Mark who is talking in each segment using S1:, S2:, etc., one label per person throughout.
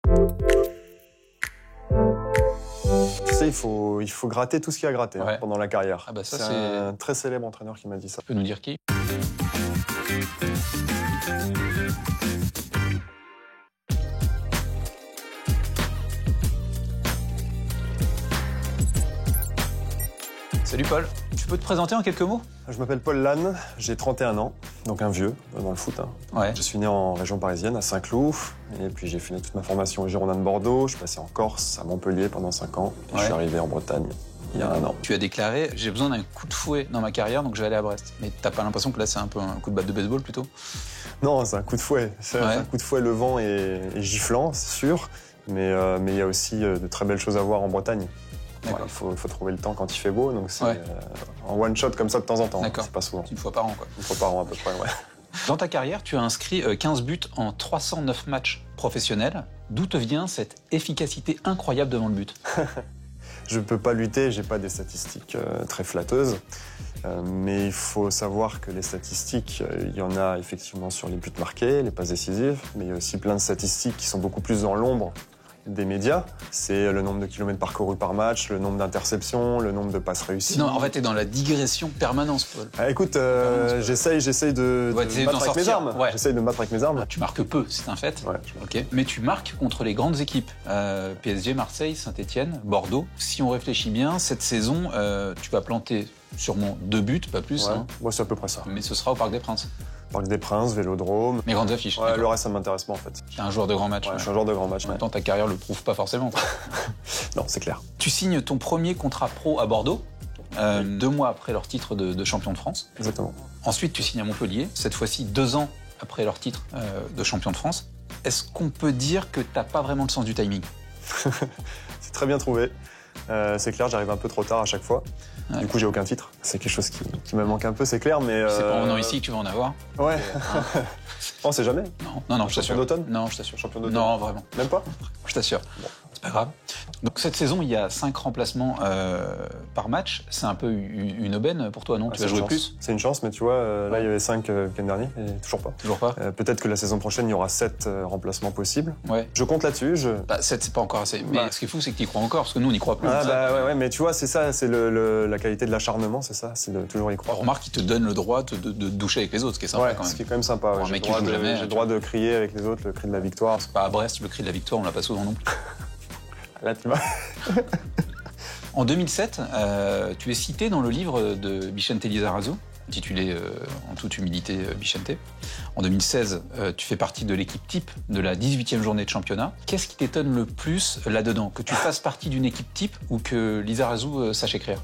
S1: Tu sais, il faut gratter tout ce qu'il y a à gratter pendant la carrière.
S2: Ah bah ça,
S1: c'est un très célèbre entraîneur qui m'a dit ça.
S2: Tu peux nous dire qui? Salut Paul, tu peux te présenter en quelques mots?
S1: Je m'appelle Paul Lannes, j'ai 31 ans, donc un vieux dans le foot.
S2: Ouais.
S1: Je suis né en région parisienne, à Saint-Cloud, et puis j'ai fini toute ma formation au Girondin de Bordeaux. Je suis passé en Corse, à Montpellier pendant 5 ans, et je suis arrivé en Bretagne il y a 1 an.
S2: Tu as déclaré « J'ai besoin d'un coup de fouet dans ma carrière, donc je vais aller à Brest ». Mais t'as pas l'impression que là c'est un peu un coup de batte de baseball plutôt?
S1: Non, c'est un coup de fouet. C'est un coup de fouet levant et giflant, c'est sûr, mais il y a aussi de très belles choses à voir en Bretagne. Ouais, il faut trouver le temps quand il fait beau, donc c'est en one shot comme ça de temps en temps. C'est pas souvent.
S2: Une fois par an, quoi.
S1: Une fois par an à peu près, ouais.
S2: Dans ta carrière, tu as inscrit 15 buts en 309 matchs professionnels. D'où te vient cette efficacité incroyable devant le but?
S1: Je peux pas lutter, j'ai pas des statistiques très flatteuses. Mais il faut savoir que les statistiques, il y en a effectivement sur les buts marqués, les passes décisives, mais il y a aussi plein de statistiques qui sont beaucoup plus dans l'ombre des médias. C'est le nombre de kilomètres parcourus par match, le nombre d'interceptions, le nombre de passes réussies.
S2: Non, en fait, t'es dans la digression permanente, Paul.
S1: Écoute, j'essaye de me battre avec mes armes. J'essaye de me battre avec mes armes.
S2: Tu marques peu, c'est un fait.
S1: Ouais,
S2: ok. Mais tu marques contre les grandes équipes. PSG, Marseille, Saint-Etienne, Bordeaux. Si on réfléchit bien, cette saison, tu vas planter sûrement 2 buts, pas plus.
S1: Ouais,
S2: hein.
S1: Moi, c'est à peu près ça.
S2: Mais ce sera au Parc des Princes.
S1: Parc des Princes, Vélodrome.
S2: Mes grandes affiches.
S1: Ouais, le reste, ça m'intéresse pas en fait.
S2: T'es un joueur de grand match.
S1: Ouais, je suis un joueur de grand match.
S2: En même temps, ta carrière le prouve pas forcément.
S1: Non, c'est clair.
S2: Tu signes ton premier contrat pro à Bordeaux, 2 mois après leur titre de champion de France.
S1: Exactement.
S2: Ensuite, tu signes à Montpellier, cette fois-ci 2 ans après leur titre de champion de France. Est-ce qu'on peut dire que t'as pas vraiment le sens du timing?
S1: C'est très bien trouvé. C'est clair, j'arrive un peu trop tard à chaque fois. Ouais. Du coup, j'ai aucun titre. C'est quelque chose qui me manque un peu, c'est clair, mais...
S2: C'est pas en venant ici que tu vas en avoir.
S1: Ouais. On sait jamais.
S2: Non, je t'assure.
S1: Champion d'automne?
S2: Non, je t'assure.
S1: Champion d'automne?
S2: Non, vraiment.
S1: Même pas?
S2: Je t'assure. Bon. C'est pas grave. Donc cette saison, il y a 5 remplacements par match. C'est un peu une aubaine pour toi, non? Tu vas jouer plus?
S1: C'est une chance, mais tu vois, là, il y avait 5 le week-end dernier, et toujours pas.
S2: Toujours pas?
S1: Peut-être que la saison prochaine, il y aura 7 remplacements possibles.
S2: Ouais.
S1: Je compte là-dessus.
S2: 7, c'est pas encore assez. Mais ce qui est fou, c'est que tu y crois encore, parce que nous, on n'y croit plus.
S1: Ouais, mais tu vois, c'est ça, c'est la qualité de l'acharnement, c'est ça, c'est de toujours y croire.
S2: Remarque qu'il te donne le droit de doucher avec les autres, ce qui est sympa quand même.
S1: Ce qui est quand même sympa. J'ai le droit de crier avec les autres, le cri de la victoire.
S2: C'est pas à Brest, le cri de la victoire, on l'a pas souvent non plus.
S1: Là, tu vas.
S2: En 2007, tu es cité dans le livre de Vicente Lizarazu, intitulé En toute humilité Vicente. En 2016, tu fais partie de l'équipe type de la 18e journée de championnat. Qu'est-ce qui t'étonne le plus là-dedans? Que tu fasses partie d'une équipe type ou que Lizarazu sache écrire?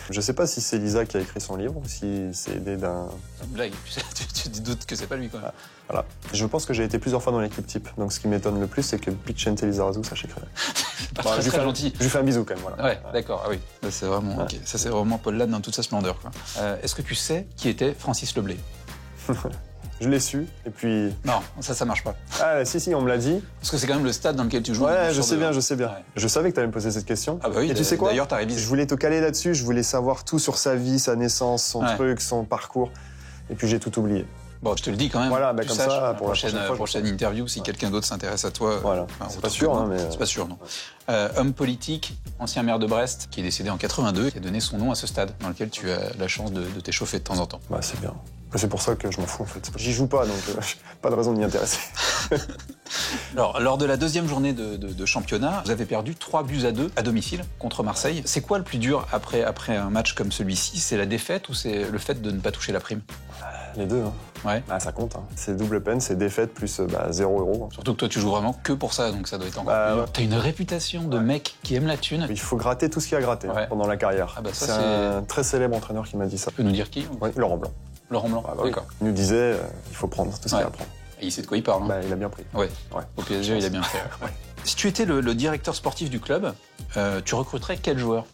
S1: Je sais pas si c'est Lisa qui a écrit son livre ou si c'est aidé d'un...
S2: Blague, tu doutes que c'est pas lui quand même.
S1: Voilà. Je pense que j'ai été plusieurs fois dans l'équipe type. Donc ce qui m'étonne le plus, c'est que Vicente Lizarazu sache écrire.
S2: C'est pas très gentil.
S1: Je lui fais un bisou quand même, voilà.
S2: Ouais, d'accord, ah oui. C'est vraiment, okay. Ça c'est vraiment Paul Lannes dans toute sa splendeur, quoi. Est-ce que tu sais qui était Francis Leblay?
S1: Je l'ai su, et puis...
S2: Non, ça marche pas.
S1: Ah, si, on me l'a dit.
S2: Parce que c'est quand même le stade dans lequel tu joues.
S1: Ouais, je sais bien. Ouais. Je savais que tu allais me poser cette question.
S2: Ah bah oui,
S1: et tu sais quoi?
S2: D'ailleurs, t'as révisé.
S1: Je voulais te caler là-dessus, je voulais savoir tout sur sa vie, sa naissance, son truc, son parcours. Et puis j'ai tout oublié.
S2: Bon, je te le dis quand même.
S1: Voilà, comme ça, pour
S2: la prochaine interview, si quelqu'un d'autre s'intéresse à toi.
S1: Voilà, c'est pas sûr, hein, mais...
S2: C'est pas sûr, non. Homme politique, ancien maire de Brest, qui est décédé en 82, qui a donné son nom à ce stade, dans lequel tu as la chance de t'échauffer de temps en temps.
S1: Bah, c'est bien. C'est pour ça que je m'en fous, en fait. J'y joue pas, donc pas de raison de m'y intéresser.
S2: Alors, lors de la 2e journée de championnat, vous avez perdu 3-2 à domicile contre Marseille. C'est quoi le plus dur après un match comme celui-ci? C'est la défaite ou c'est le fait de ne pas toucher la prime?
S1: Les deux, hein.
S2: Ouais.
S1: Ah, ça compte, hein. C'est double peine, c'est défaite plus 0 €.
S2: Surtout que toi, tu joues vraiment que pour ça, donc ça doit être encore plus dur. T'as une réputation de mec qui aime la thune.
S1: Il faut gratter tout ce qu'il y a à gratter pendant la carrière. C'est un très célèbre entraîneur qui m'a dit ça.
S2: Tu peux nous dire qui?
S1: Oui, Laurent Blanc.
S2: Laurent Blanc, d'accord.
S1: Il nous disait, il faut prendre tout ce qu'il y a à prendre.
S2: Et il sait de quoi il parle. Hein.
S1: Il a bien pris.
S2: Ouais. Au PSG, il a bien fait. Si tu étais le directeur sportif du club, tu recruterais quel joueur?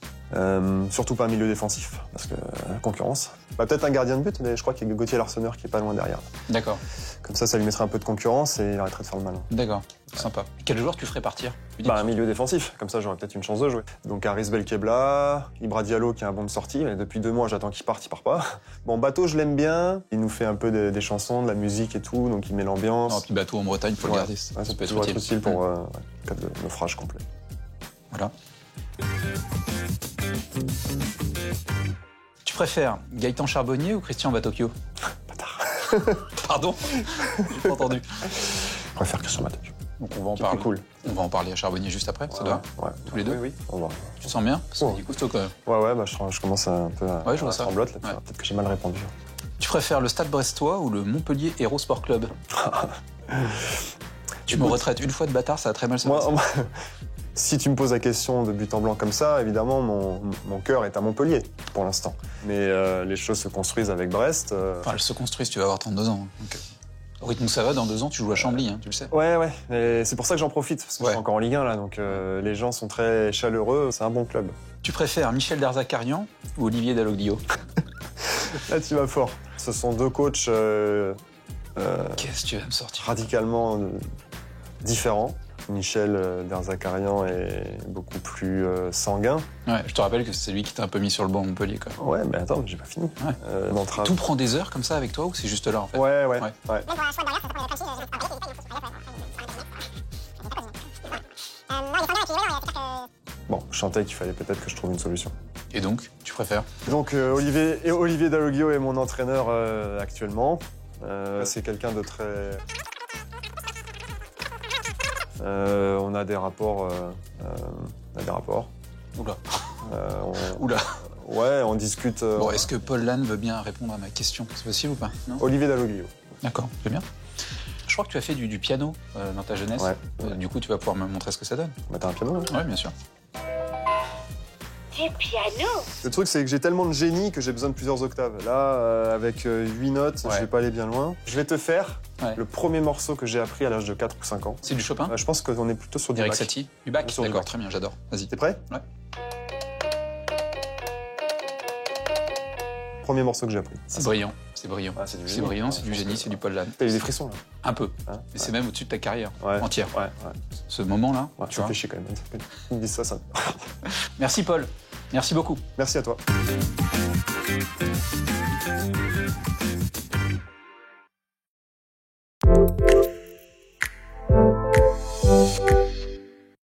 S1: Surtout pas un milieu défensif, parce que concurrence. Peut-être un gardien de but, mais je crois qu'il y a Gauthier Larsonneur qui est pas loin derrière.
S2: D'accord.
S1: Comme ça lui mettrait un peu de concurrence et il arrêterait de faire le malin.
S2: D'accord, sympa. Quel joueur tu ferais partir?
S1: Un milieu défensif, comme ça j'aurais peut-être une chance de jouer. Donc Haris Belkebla, Ibra Diallo qui est un bon de sortie, mais depuis 2 mois j'attends qu'il part pas. Bon, Bateau je l'aime bien, il nous fait un peu des chansons, de la musique et tout, donc il met l'ambiance.
S2: Non, puis Bateau en Bretagne, faut le garder.
S1: Ça peut être utile pour cas de naufrage complet.
S2: Voilà. Tu préfères Gaëtan Charbonnier ou Christian Batocchio?
S1: Bâtard.
S2: Pardon? J'ai pas entendu.
S1: Je préfère Christian Batocchio.
S2: Donc on va en parler.
S1: Cool.
S2: On va en parler à Charbonnier juste après, ça doit.
S1: Ouais.
S2: Tous les deux.
S1: Oui. On va.
S2: Tu te sens bien? Parce que du coup, c'est quand même.
S1: Ouais, je commence un peu à
S2: je vois ça.
S1: tremblote là.
S2: Ouais.
S1: Peut-être que j'ai mal répondu.
S2: Tu préfères le Stade Brestois ou le Montpellier Hérault Sport Club? Tu me retraites une fois de bâtard, ça va très mal se passer.
S1: Si tu me poses la question de but en blanc comme ça, évidemment, mon cœur est à Montpellier pour l'instant. Mais les choses se construisent avec Brest.
S2: Enfin, elles se construisent, tu vas avoir 32 ans. Donc, au rythme où ça va, dans 2 ans, tu joues à Chambly, hein, tu le sais.
S1: Ouais. Et c'est pour ça que j'en profite, parce que je suis encore en Ligue 1 là, donc les gens sont très chaleureux. C'est un bon club.
S2: Tu préfères Michel Darzacarian ou Olivier Dalloglio?
S1: Là, tu vas fort. Ce sont 2 coachs
S2: Qu'est-ce que tu vas me sortir?
S1: radicalement différents. Michel Darzacarian est beaucoup plus sanguin.
S2: Ouais, je te rappelle que c'est lui qui t'a un peu mis sur le banc à Montpellier, quoi.
S1: Ouais, mais attends, j'ai pas fini.
S2: Ouais. Tout prend des heures comme ça avec toi ou c'est juste là, en fait?
S1: Ouais. Bon, je sentais qu'il fallait peut-être que je trouve une solution.
S2: Et donc, tu préfères?
S1: Donc Olivier Dalloglio est mon entraîneur actuellement. C'est quelqu'un de très... on a des rapports.
S2: Oula.
S1: On-
S2: Oula.
S1: Ouais, on discute.
S2: Bon, est-ce que Paul Lannes veut bien répondre à ma question? C'est possible ou pas? Non.
S1: Olivier Dalloglio.
S2: D'accord, c'est bien. Je crois que tu as fait du piano dans ta jeunesse.
S1: Ouais.
S2: Du coup, tu vas pouvoir me montrer ce que ça donne.
S1: Bah, t'as un piano là?
S2: Oui, bien sûr.
S3: Du piano.
S1: Le truc, c'est que j'ai tellement de génie que j'ai besoin de plusieurs octaves. Là, avec 8 notes, je vais pas aller bien loin. Je vais te faire le premier morceau que j'ai appris à l'âge de 4 ou 5 ans.
S2: C'est du Chopin?
S1: Je pense qu'on est plutôt sur du
S2: Eric
S1: Bach.
S2: Satie? Du Bach?
S1: Sur du
S2: D'accord,
S1: Bach.
S2: très bien, j'adore. Vas-y.
S1: T'es prêt?
S2: Ouais.
S1: Premier morceau que j'ai appris.
S2: C'est brillant, c'est brillant.
S1: Ah, c'est du
S2: C'est
S1: génie.
S2: brillant, c'est du génie, c'est du Paul Lannes.
S1: T'as eu des frissons là?
S2: Un peu.
S1: Hein?
S2: Mais c'est même au-dessus de ta carrière
S1: Ouais.
S2: entière.
S1: Ouais.
S2: Ce moment-là, tu
S1: ça
S2: vois.
S1: fait chier quand même. Ils me disent ça.
S2: Merci Paul. Merci beaucoup.
S1: Merci à toi.